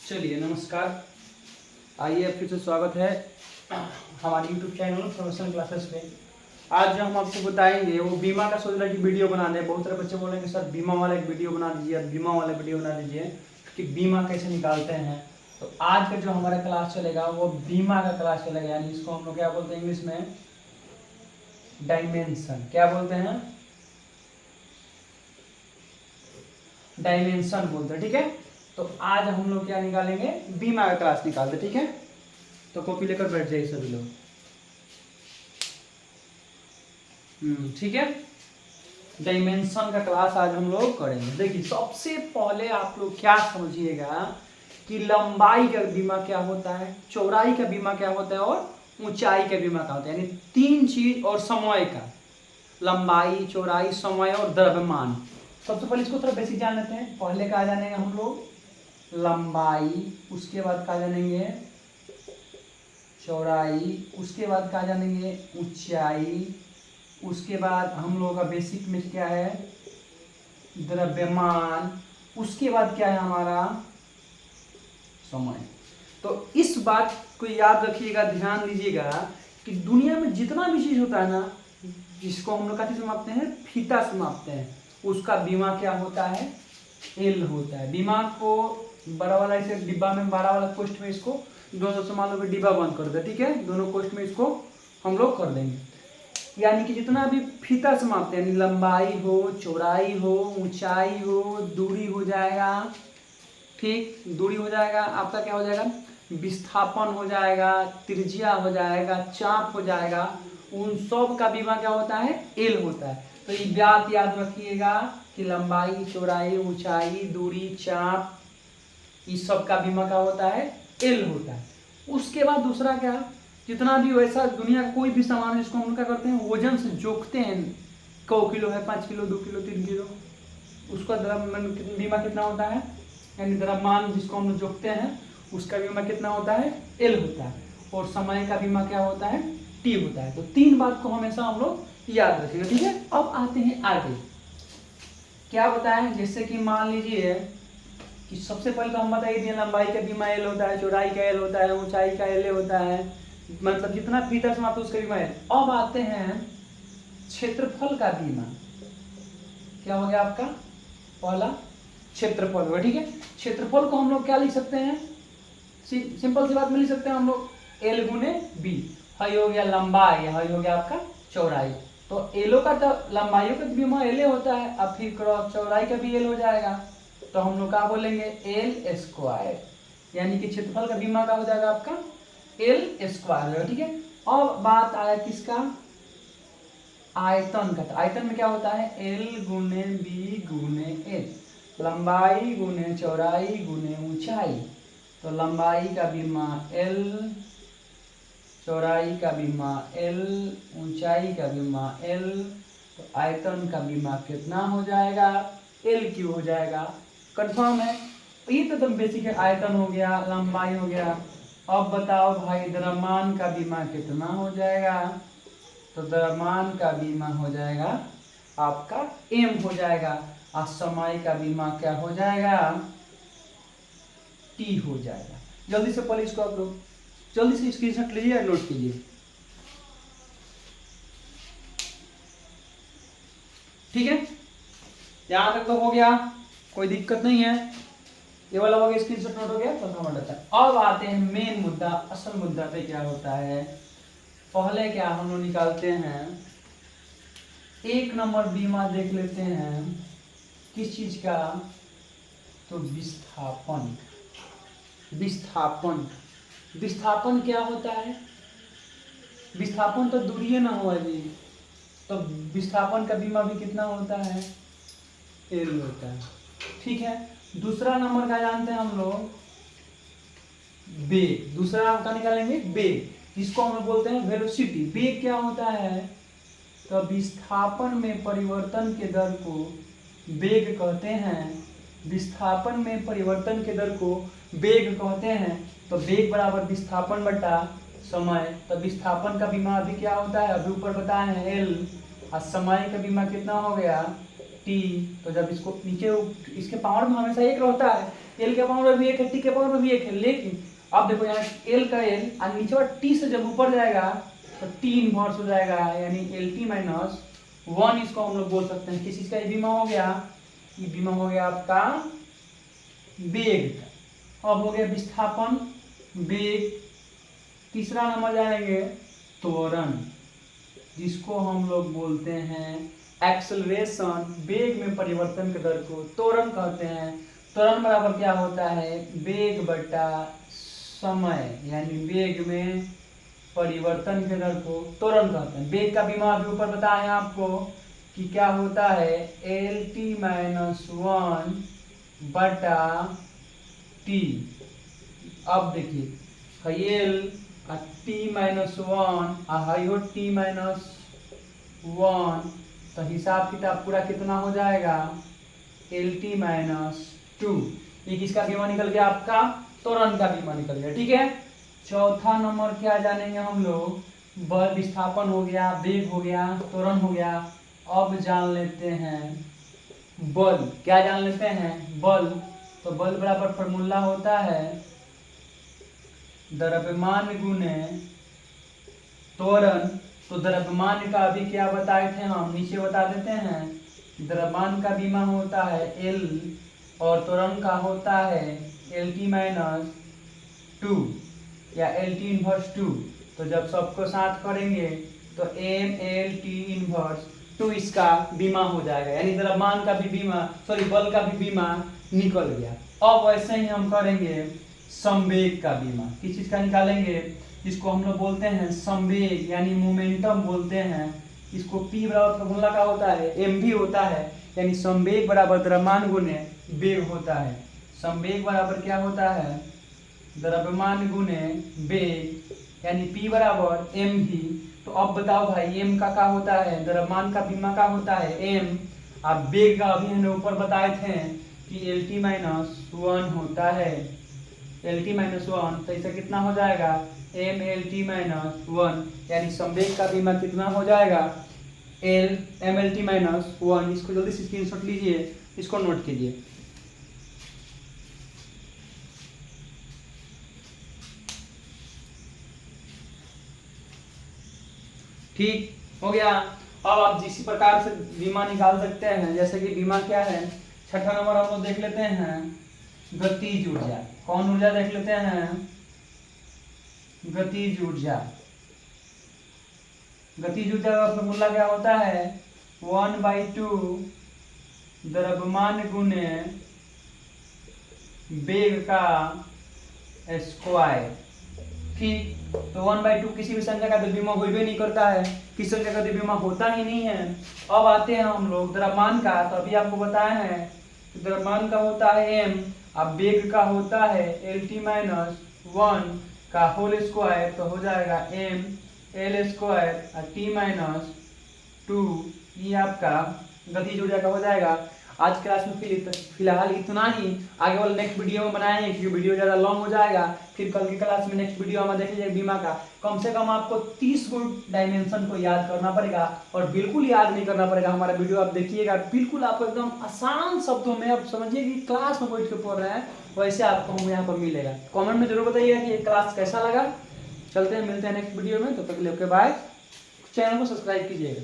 चलिए नमस्कार। आइए फिर से स्वागत है हमारे YouTube चैनल प्रोफेशनल क्लासेस में। आज जो हम आपको बताएंगे वो बीमा का सोच रहा है कि वीडियो बना दें। बहुत सारे बच्चे बोलेंगे सर बीमा वाला एक वीडियो बना दीजिए, बीमा वाला वीडियो बना दीजिए कि बीमा कैसे निकालते हैं। तो आज का जो हमारा क्लास चलेगा वो बीमा का क्लास चलेगा, यानी इसको हम लोग क्या बोलते हैं इंग्लिश में, डायमेंशन। क्या बोलते हैं? डायमेंशन बोलते हैं। ठीक है, तो आज हम लोग क्या निकालेंगे, बीमा का क्लास निकालते। ठीक है, तो कॉपी लेकर बैठ जाइए सभी लोग। ठीक है, डायमेंशन का क्लास आज हम लोग करेंगे। देखिए सबसे पहले आप लोग क्या समझिएगा कि लंबाई का बीमा क्या होता है, चौड़ाई का बीमा क्या होता है और ऊंचाई का बीमा क्या होता है, यानी तीन चीज, और समय का, लंबाई, चौड़ाई, समय और द्रव्यमान। सबसे पहले इसको थोड़ा बेसिक जान लेते हैं। पहले क्या जानेंगे हम लोग, लंबाई, उसके बाद क्या जानेंगे चौड़ाई, उसके बाद क्या जानेंगे ऊंचाई, उसके बाद हम लोगों का बेसिक में क्या है द्रव्यमान, उसके बाद क्या है हमारा समय। तो इस बात को याद रखिएगा, ध्यान दीजिएगा कि दुनिया में जितना भी चीज होता है ना, जिसको हम लोग क्या से मापते हैं, फीता से मापते हैं, उसका बीमा क्या होता है, एल होता है। बीमा को बड़ा वाला इसे डिब्बा में, बड़ा वाला कोष्ठ में इसको दोनों से मान लो कि डिब्बा बंद कर दे। ठीक है, दोनों कोष्ठ में इसको हम लोग कर देंगे। यानी कि जितना भी फीता से मापते हैं, लंबाई हो, चौड़ाई हो, ऊंचाई हो, दूरी हो जाएगा, ठीक, दूरी हो जाएगा, आपका क्या हो जाएगा, विस्थापन हो जाएगा, त्रिज्या हो जाएगा, चाप हो जाएगा, उन सब का बीमा क्या होता है, एल होता है। तो ये बात याद रखिएगा कि लंबाई, चौड़ाई, ऊंचाई, दूरी, चाप, इस सब का बीमा क्या होता है, एल होता है। उसके बाद दूसरा क्या, जितना भी वैसा दुनिया का कोई भी सामान है जिसको हम क्या करते हैं, वजन से जोखते हैं, 100 किलो है, 5 किलो, 2 किलो, 3 किलो, उसका बीमा कितना होता है, यानी द्रव्यमान जिसको हम जोखते हैं उसका बीमा कितना होता है, एल होता है। और समय का बीमा क्या होता है, टी होता है। तो तीन बात को हमेशा हम लोग याद रखेंगे। ठीक है, अब आते हैं आगे। क्या बताएं, जैसे कि मान लीजिए कि सबसे पहले तो हम बता ही दिए लंबाई का बीमा एल होता है, चौड़ाई का एल होता है, ऊंचाई का एल होता है, मतलब जितना फीता से मापते उसका बीमा है। अब आते हैं क्षेत्रफल का बीमा। क्या हो गया आपका, पहला क्षेत्रफल होगा। ठीक है, क्षेत्रफल को हम लोग क्या लिख सकते हैं, सिंपल सी बात में लिख सकते हैं हम लोग एल गुने बी। हाई हो गया लंबाई, हाई हो गया आपका चौड़ाई। तो एलो का तो लंबाइयों का बीमा एल होता है, अब फिर क्रॉस चौड़ाई का भी एल हो जाएगा। तो हम लोग क्या बोलेंगे, एल स्क्वायर, यानी कि क्षेत्रफल का बीमा क्या हो जाएगा आपका, एल स्क्वायर। ठीक है, अब बात आया किसका, आयतन का। आयतन में क्या होता है, एल गुने बी गुने एल, लंबाई गुने चौड़ाई गुने ऊंचाई। तो लंबाई का बीमा एल, चौड़ाई का बीमा एल, ऊंचाई का बीमा एल, तो आयतन का बीमा कितना हो जाएगा, एल क्यू हो जाएगा। कंफर्म है, तो ये तो एकदम बेसिक है। आयतन हो गया, लंबाई हो गया। अब बताओ भाई द्रव्यमान का बीमा कितना हो जाएगा, तो द्रव्यमान का बीमा हो जाएगा आपका एम हो जाएगा, और समय का बीमा क्या हो जाएगा, टी हो जाएगा। जल्दी से पहले इसको आप लोग जल्दी से स्क्रीनशॉट लीजिए और नोट कीजिए। ठीक है, यहां तक तो हो गया, कोई दिक्कत नहीं है। ये वाला हो गया, स्क्रीनशॉट नोट हो गया, तो नोट होता है। अब आते हैं मेन मुद्दा, असल मुद्दा पे क्या होता है। पहले क्या हम लोग निकालते हैं, एक नंबर बीमा देख लेते हैं किस चीज का, तो विस्थापन। विस्थापन, विस्थापन क्या होता है, विस्थापन तो दूरी ना हुआ जी, तो विस्थापन का बीमा भी कितना होता है, एल होता है। ठीक है, दूसरा नंबर का जानते हैं हम लोग, वेग। दूसरा नाम का निकालेंगे वेग, जिसको हम लोग बोलते हैं वेलोसिटी। वेग क्या होता है, तो विस्थापन में परिवर्तन के दर को वेग कहते हैं। विस्थापन में परिवर्तन के दर को वेग कहते हैं। तो वेग बराबर विस्थापन बटा समय। तो विस्थापन का बीमा अभी क्या होता है, अभी ऊपर बताए हैं एल, और समय का बीमा कितना हो गया, टी। तो जब इसको नीचे, इसके पावर में हमेशा एक रहता है, एल के पावर में भी एक है, टी के पावर में भी एक है, लेकिन अब देखो यहाँ एल का एल और नीचे वाला टी से जब ऊपर जाएगा तो टी इनवर्स हो जाएगा, यानी एल टी माइनस वन इसको हम लोग बोल सकते हैं। किस चीज का ये बीमा हो गया, ये बीमा हो गया आपका वेग का। अब हो गया विस्थापन, वेग। तीसरा नंबर जाएंगे त्वरण, जिसको हम लोग बोलते हैं एक्सेलरेशन, वेग में परिवर्तन के दर को त्वरण कहते हैं। त्वरण बराबर क्या होता है, वेग बटा समय, यानी वेग में परिवर्तन के दर को त्वरण कहते हैं। वेग का बीमा अभी ऊपर बताया है आपको कि क्या होता है, एल टी माइनस वन बटा टी। अब देखिए L T minus one high हो टी माइनस वन, तो हिसाब किताब पूरा कितना हो जाएगा, एल टी माइनस टू। ये किसका बीमा निकल गया, आपका त्वरण का बीमा निकल गया। ठीक है, चौथा नंबर क्या जानेंगे हम लोग, बल। विस्थापन हो गया, वेग हो गया, त्वरण हो गया। अब जान लेते हैं बल। क्या जान लेते हैं, बल। तो बल बराबर फॉर्मूला होता है द्रव्यमान गुणे त्वरण। तो द्रव्यमान का अभी क्या बताए थे हम, नीचे बता देते हैं। द्रव्यमान का बीमा होता है एल और त्वरण का होता है एल टी माइनस टू या एल टी इनवर्स टू। तो जब सबको साथ करेंगे तो M L T inverse two इसका बीमा हो जाएगा, यानी द्रव्यमान का भी बीमा, सॉरी बल का भी बीमा निकल गया। अब वैसे ही हम करेंगे संवेग का बीमा। किस चीज का निकालेंगे, जिसको हम लोग बोलते हैं संवेग, यानी मोमेंटम बोलते हैं। इसको P बराबर फॉर्मूला का होता है एम भी होता है, यानी संवेग बराबर द्रव्यमान गुणे वेग होता है। संवेग बराबर क्या होता है, द्रव्यमान गुणे वेग, यानी P बराबर एम भी। तो अब बताओ भाई एम का क्या होता है, द्रव्यमान का बीमा का होता है एम। अब वेग का अभी हमने ऊपर बताए थे कि एल टी माइनस वन होता है, एल टी माइनस वन। तो इसे कितना हो जाएगा, M L T minus one, यानी संवेग का बीमा कितना हो जाएगा, L M L T minus one. इसको जल्दी से स्क्रीनशॉट लीजिए, इसको नोट कीजिए। ठीक हो गया। अब आप जिस प्रकार से बीमा निकाल सकते हैं, जैसे कि बीमा क्या है, छठा नंबर हम लोग देख लेते हैं गतिज ऊर्जा। कौन ऊर्जा देख लेते हैं, गतिज ऊर्जा। गतिज ऊर्जा का फॉर्मूला क्या होता है, 1/2 द्रव्यमान गुणे वेग का स्क्वायर। ठीक, तो 1/2 किसी भी संख्या का द्रव्यमान हो भी नहीं करता है, किसी संख्या का द्रव्यमान होता ही नहीं है। अब आते हैं हम लोग द्रव्यमान का। तो अभी आपको बताया है कि द्रव्यमान का होता है एम, अब वेग का होता है एल टी माइनस वन का होल स्क्वायर। तो हो जाएगा M L square T minus two. ये आपका गतिज ऊर्जा का हो जाएगा। आज क्लास में फिलहाल इतना ही। आगे वाले नेक्स्ट वीडियो में बनाएंगे, क्योंकि वीडियो ज़्यादा लॉन्ग हो जाएगा। फिर कल की क्लास में नेक्स्ट वीडियो में देख लीजिए बीमा का। कम से कम आपको 30 गो डायमेंशन को याद करना पड़ेगा, और बिल्कुल याद नहीं करना पड़ेगा। हमारा वीडियो आप देखिएगा, बिल्कुल आपको एकदम आसान शब्दों में आप समझिए कि क्लास में बैठ के पढ़ रहे हैं, वैसे आपको हम यहाँ पर मिलेगा। कॉमेंट में जरूर बताइएगा कि ये क्लास कैसा लगा। चलते हैं, मिलते हैं नेक्स्ट वीडियो में। तो तक के लिए ओके बाय। चैनल को सब्सक्राइब कीजिएगा।